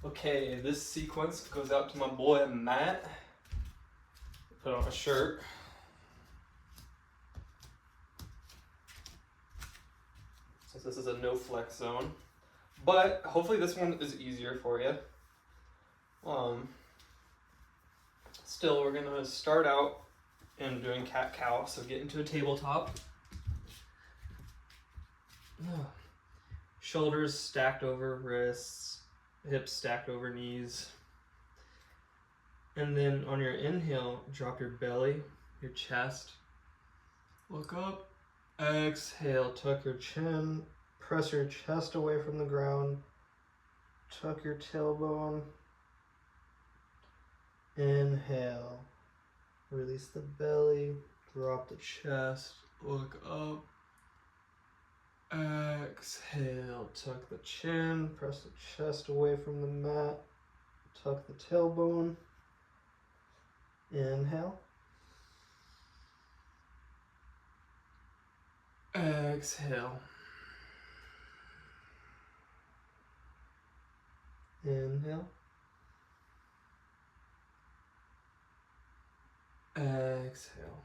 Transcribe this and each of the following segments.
Okay, this sequence goes out to my boy Matt. Put on a shirt. Since this is a no flex zone. But hopefully this one is easier for you. Still, we're gonna start out in doing cat-cow, so get into a tabletop. Shoulders stacked over wrists, hips stacked over knees. And then on your inhale, drop your belly, your chest. Look up. Exhale, tuck your chin, press your chest away from the ground. Tuck your tailbone. Inhale. Release the belly, drop the chest, look up. Exhale, tuck the chin, press the chest away from the mat, tuck the tailbone. Inhale. Exhale. Inhale. Exhale.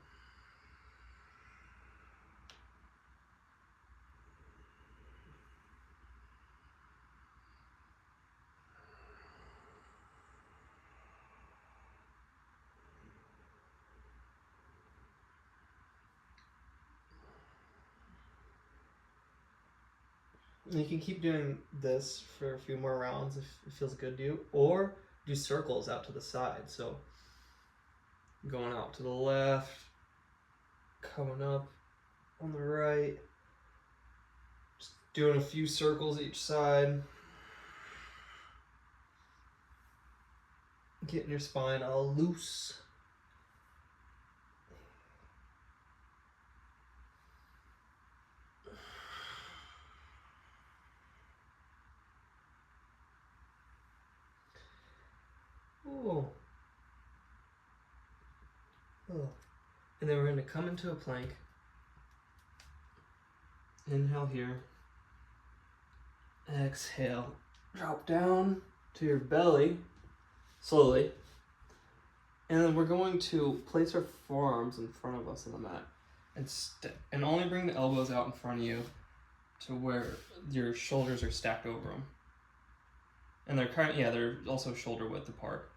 You can keep doing this for a few more rounds if it feels good to you, or do circles out to the side. So going out to the left, coming up on the right, just doing a few circles each side. Getting your spine all loose. Oh. Oh. And then we're going to come into a plank. Inhale here. Exhale. Drop down to your belly slowly. And then we're going to place our forearms in front of us on the mat and only bring the elbows out in front of you to where your shoulders are stacked over them. And they're they're also shoulder width apart.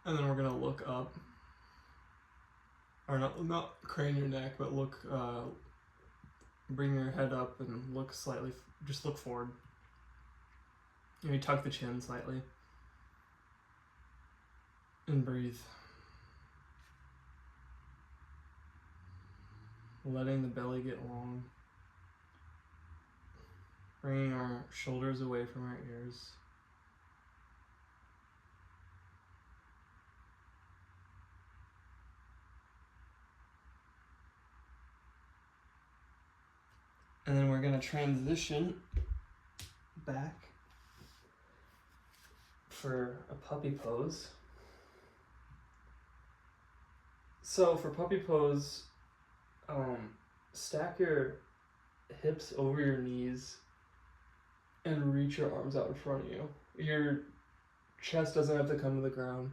And then we're gonna look up, or not crane your neck, but look, bring your head up and look slightly, just look forward. Maybe tuck the chin slightly. And breathe. Letting the belly get long. Bringing our shoulders away from our ears. And then we're going to transition back for a puppy pose. So for puppy pose, stack your hips over your knees and reach your arms out in front of you. Your chest doesn't have to come to the ground,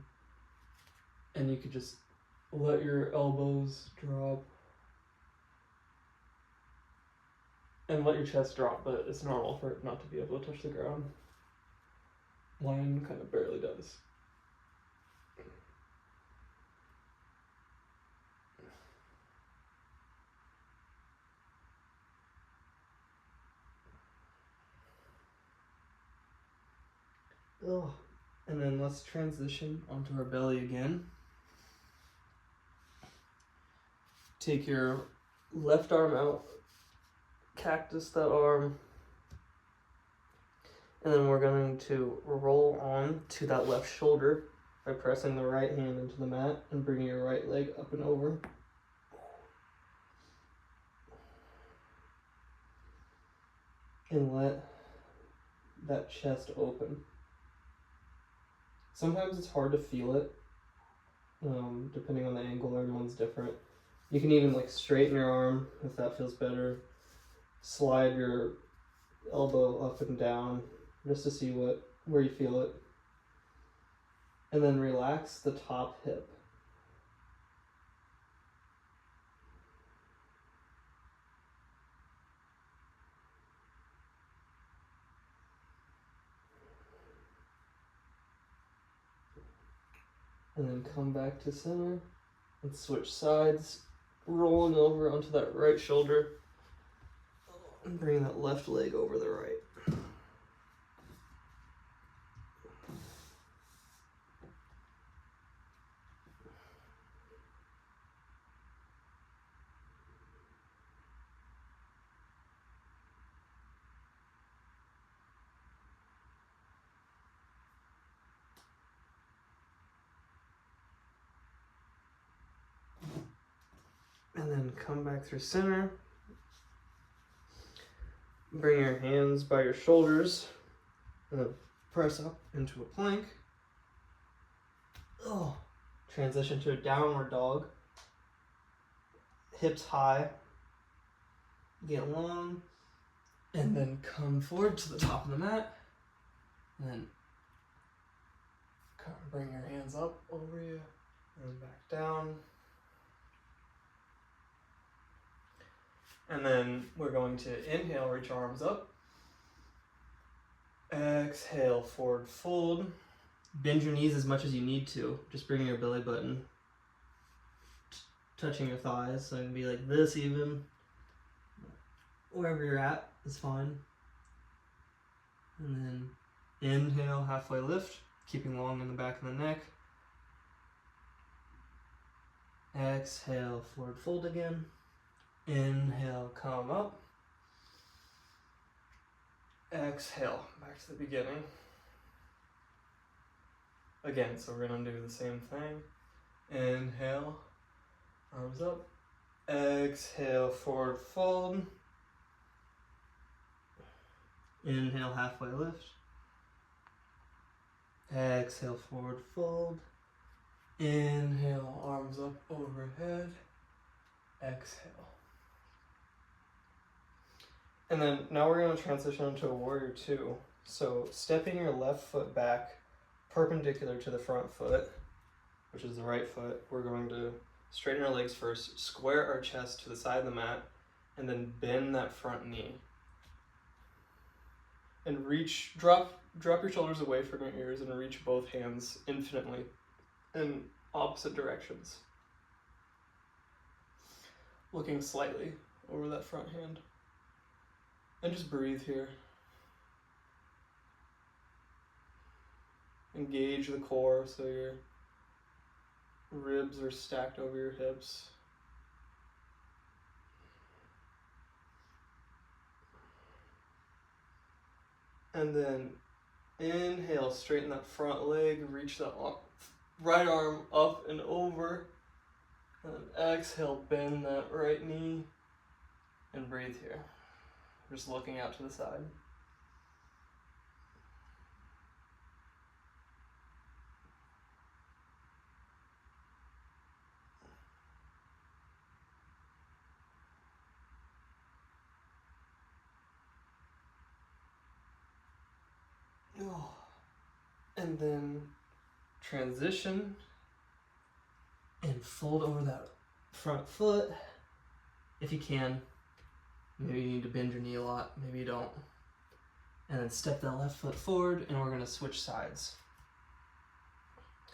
and you could just let your elbows drop and let your chest drop, but it's normal for it not to be able to touch the ground. Lion kind of barely does. Oh, and then let's transition onto our belly again. Take your left arm out, cactus that arm, and then we're going to roll on to that left shoulder by pressing the right hand into the mat and bringing your right leg up and over. And let that chest open. Sometimes it's hard to feel it, depending on the angle. Everyone's different. You can even straighten your arm if that feels better. Slide your elbow up and down just to see where you feel it. And then relax the top hip. And then come back to center and switch sides, rolling over onto that right shoulder and bring that left leg over the right. And then come back through center. Bring your hands by your shoulders and then press up into a plank. Oh. Transition to a downward dog. Hips high. Get long. And then come forward to the top of the mat. And then bring your hands up over you and back down. And then we're going to inhale, reach your arms up. Exhale, forward fold. Bend your knees as much as you need to. Just bring your belly button touching your thighs, so it can be like this even. Wherever you're at is fine. And then inhale, halfway lift, keeping long in the back of the neck. Exhale, forward fold again. Inhale, come up. Exhale, back to the beginning. Again, so we're gonna do the same thing. Inhale, arms up. Exhale, forward fold. Inhale, halfway lift. Exhale, forward fold. Inhale, arms up overhead. Exhale. And then now we're going to transition into a warrior two. So stepping your left foot back perpendicular to the front foot, which is the right foot, we're going to straighten our legs first, square our chest to the side of the mat, and then bend that front knee. And reach, drop your shoulders away from your ears and reach both hands infinitely in opposite directions. Looking slightly over that front hand. And just breathe here. Engage the core so your ribs are stacked over your hips. And then inhale, straighten that front leg, reach that right arm up and over. And then exhale, bend that right knee and breathe here. Just looking out to the side. And then transition and fold over that front foot if you can. Maybe you need to bend your knee a lot, maybe you don't. And then step that left foot forward and we're gonna switch sides.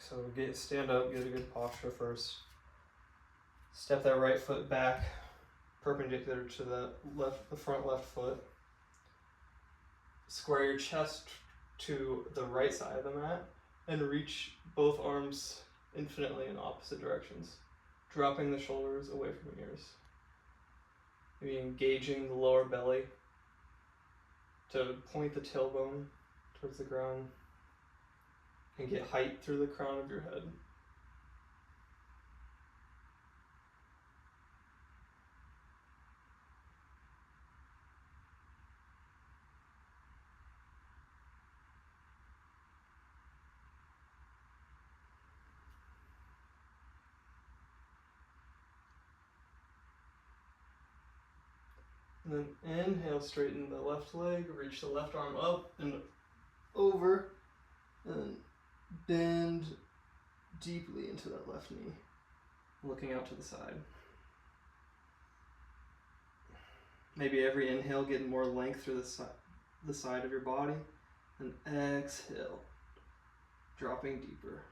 So stand up, get a good posture first. Step that right foot back perpendicular to the front left foot. Square your chest to the right side of the mat and reach both arms infinitely in opposite directions, dropping the shoulders away from your ears. Maybe engaging the lower belly to point the tailbone towards the ground and get height through the crown of your head. And then inhale, straighten the left leg, reach the left arm up and over, and bend deeply into that left knee, looking out to the side. Maybe every inhale getting more length through the side of your body, and exhale, dropping deeper.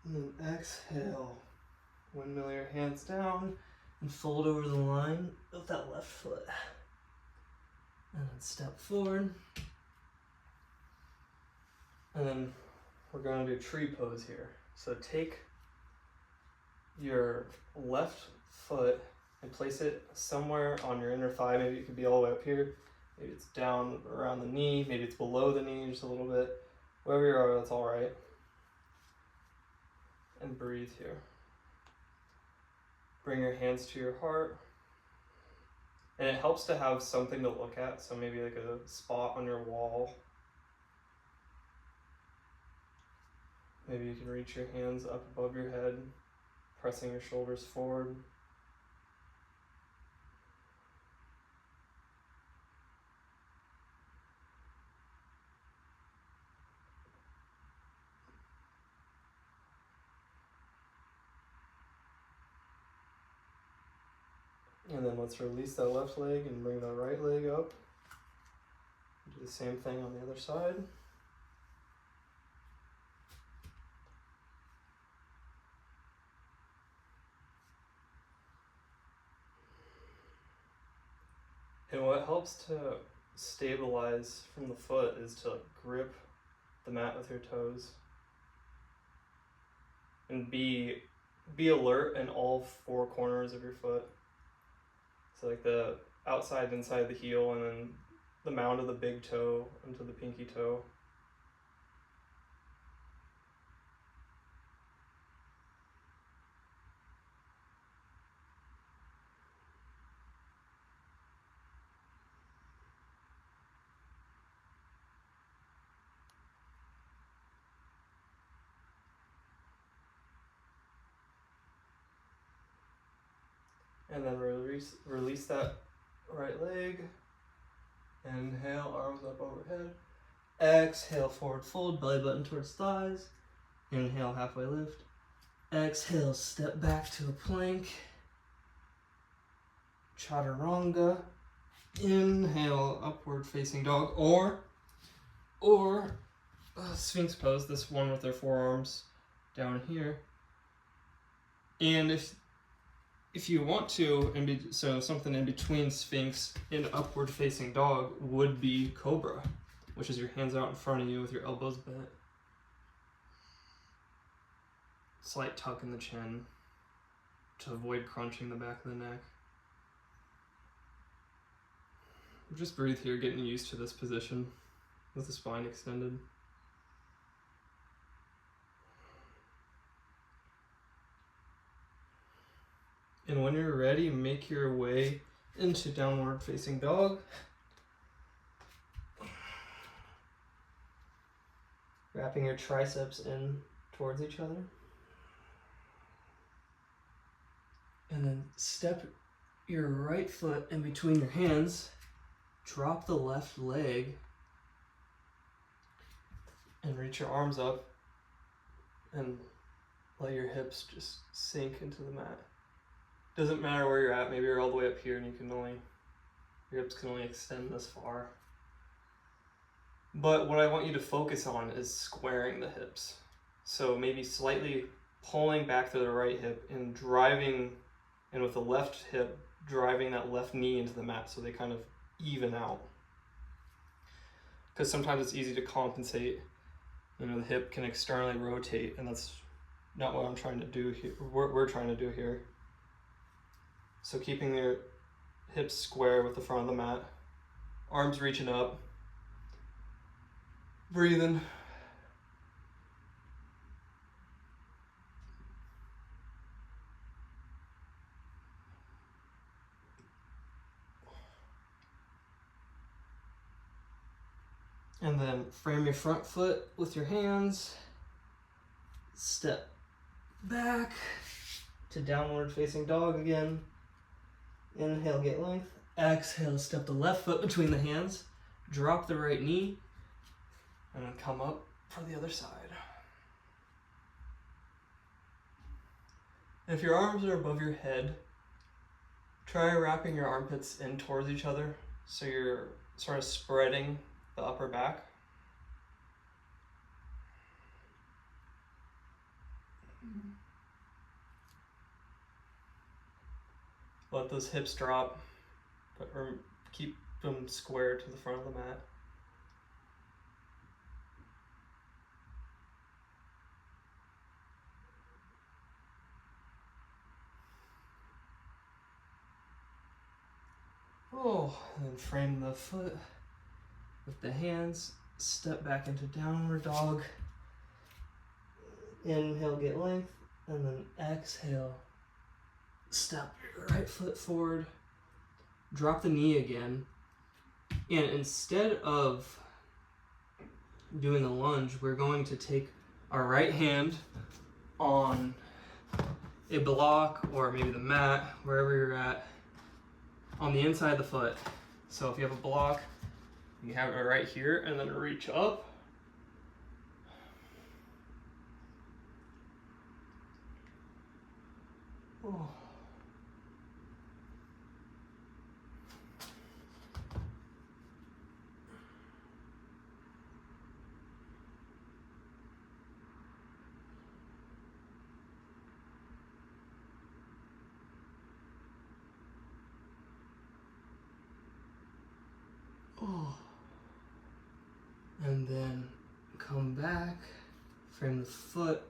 And then exhale, windmill your hands down and fold over the line of that left foot. And then step forward. And then we're going to do tree pose here. So take your left foot and place it somewhere on your inner thigh. Maybe it could be all the way up here. Maybe it's down around the knee. Maybe it's below the knee just a little bit. Wherever you are, that's all right. And breathe here. Bring your hands to your heart. And it helps to have something to look at. So maybe like a spot on your wall. Maybe you can reach your hands up above your head, pressing your shoulders forward. And then let's release that left leg and bring the right leg up. Do the same thing on the other side. And what helps to stabilize from the foot is to grip the mat with your toes and be alert in all four corners of your foot. So like the outside, inside the heel, and then the mound of the big toe into the pinky toe. And then release that right leg. Inhale, arms up overhead. Exhale, forward fold, belly button towards thighs. Inhale, halfway lift. Exhale, step back to a plank. Chaturanga. Inhale, upward facing dog, or Sphinx pose, this one with their forearms down here. And if you want to, so something in between Sphinx and upward facing dog would be Cobra, which is your hands out in front of you with your elbows bent. Slight tuck in the chin to avoid crunching the back of the neck. Just breathe here, getting used to this position with the spine extended. And when you're ready, make your way into downward facing dog. Wrapping your triceps in towards each other. And then step your right foot in between your hands. Drop the left leg. And reach your arms up. And let your hips just sink into the mat. Doesn't matter where you're at, maybe you're all the way up here and your hips can only extend this far. But what I want you to focus on is squaring the hips. So maybe slightly pulling back to the right hip and driving, and with the left hip, driving that left knee into the mat so they kind of even out. Because sometimes it's easy to compensate. The hip can externally rotate, and that's not what I'm trying to do here. We're trying to do here. So keeping your hips square with the front of the mat, arms reaching up, breathing. And then frame your front foot with your hands, step back to downward facing dog again. Inhale, get length. Exhale, step the left foot between the hands. Drop the right knee. And then come up for the other side. If your arms are above your head, try wrapping your armpits in towards each other so you're sort of spreading the upper back. Let those hips drop, or keep them square to the front of the mat. Oh, and then frame the foot with the hands, step back into downward dog. Inhale, get length, and then exhale, step your right foot forward, drop the knee again, and instead of doing a lunge, we're going to take our right hand on a block or maybe the mat, wherever you're at, on the inside of the foot. So if you have a block, you have it right here, and then reach up. Oh. Oh. And then come back, frame the foot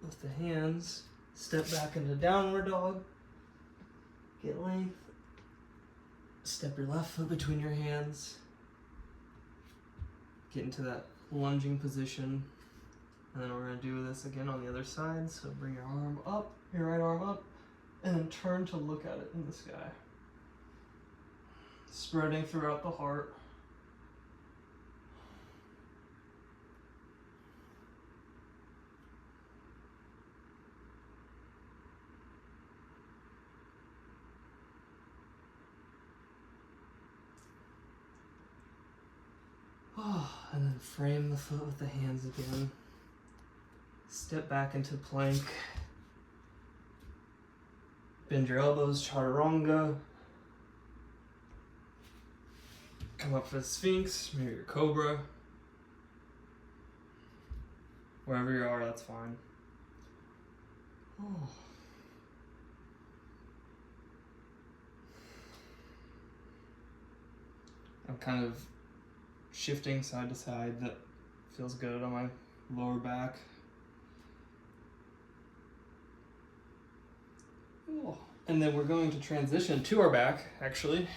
with the hands, step back into downward dog, get length, step your left foot between your hands, get into that lunging position, and then we're going to do this again on the other side. So bring your arm up, your right arm up, and then turn to look at it in the sky, spreading throughout the heart. Oh, and then frame the foot with the hands again. Step back into plank. Bend your elbows, chaturanga. Come up for the Sphinx, maybe your cobra. Wherever you are, that's fine. Oh. I'm kind of shifting side to side. That feels good on my lower back. Oh. And then we're going to transition to our back, actually,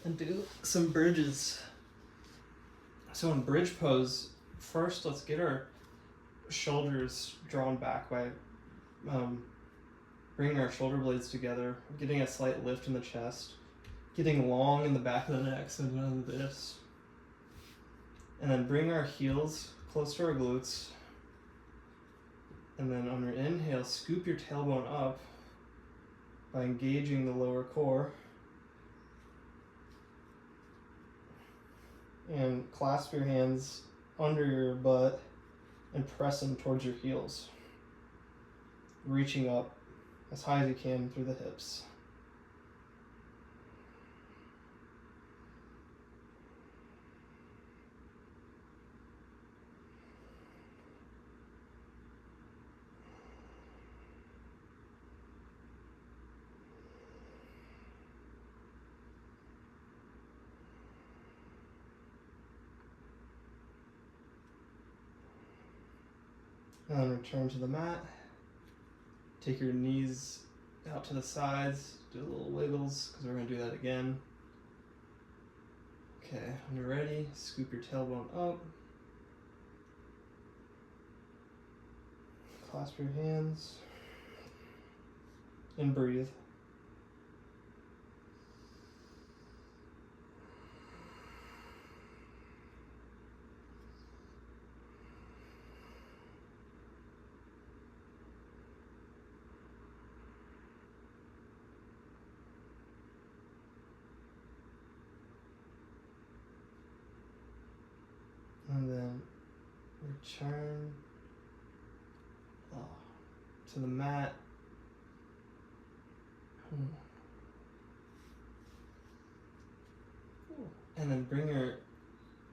and do some bridges. So in bridge pose, first let's get our shoulders drawn back by bringing our shoulder blades together, getting a slight lift in the chest, getting long in the back of the neck, so none of this. And then bring our heels close to our glutes. And then on your inhale, scoop your tailbone up by engaging the lower core. And clasp your hands under your butt and press them towards your heels, reaching up as high as you can through the hips. And then return to the mat. Take your knees out to the sides, do little wiggles, because we're going to do that again. Okay, when you're ready, scoop your tailbone up. Clasp your hands. And breathe. Return to the mat. And then bring your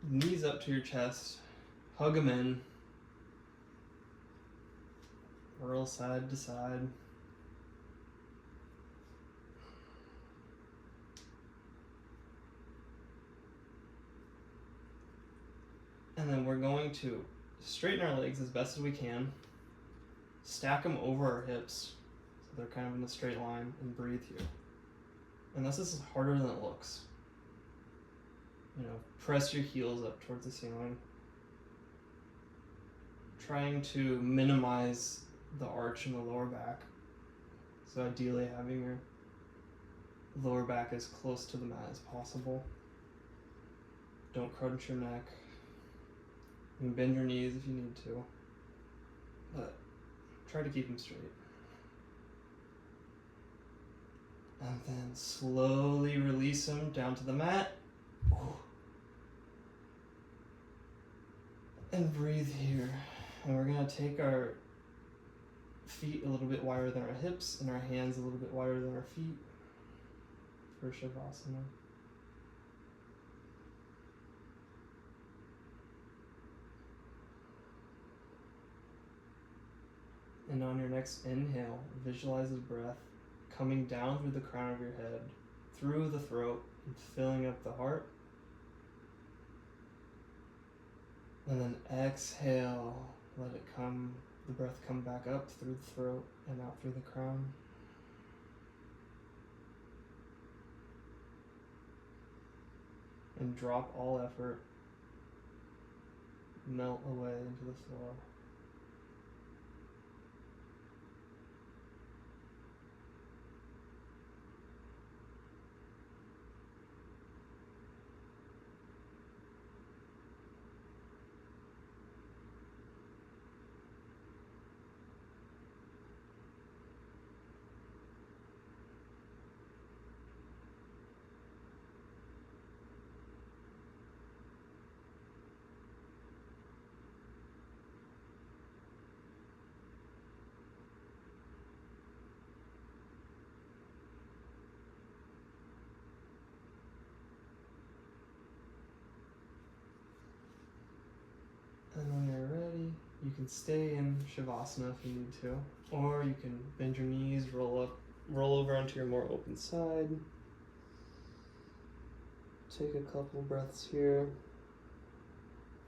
knees up to your chest. Hug them in. Roll side to side. And then we're going to straighten our legs as best as we can. Stack them over our hips so they're kind of in a straight line, and breathe here. And this is harder than it looks. You know, press your heels up towards the ceiling. Trying to minimize the arch in the lower back. So ideally having your lower back as close to the mat as possible. Don't crunch your neck. You can bend your knees if you need to, but try to keep them straight. And then slowly release them down to the mat. And breathe here. And we're gonna take our feet a little bit wider than our hips and our hands a little bit wider than our feet for Shavasana. And on your next inhale, visualize the breath coming down through the crown of your head, through the throat, and filling up the heart. And then exhale, let it come, the breath come back up through the throat and out through the crown. And drop all effort, melt away into the floor. And when you're ready, you can stay in Shavasana if you need to, or you can bend your knees, roll over onto your more open side. Take a couple breaths here,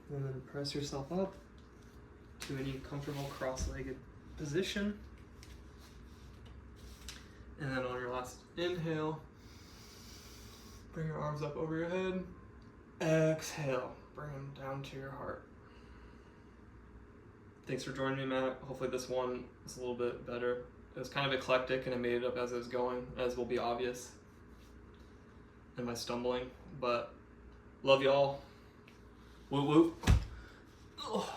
and then press yourself up to any comfortable cross-legged position. And then on your last inhale, bring your arms up over your head. Exhale, bring them down to your heart. Thanks for joining me, Matt. Hopefully this one is a little bit better. It was kind of eclectic and I made it up as I was going, as will be obvious in my stumbling. But love y'all. Woo woo. Oh.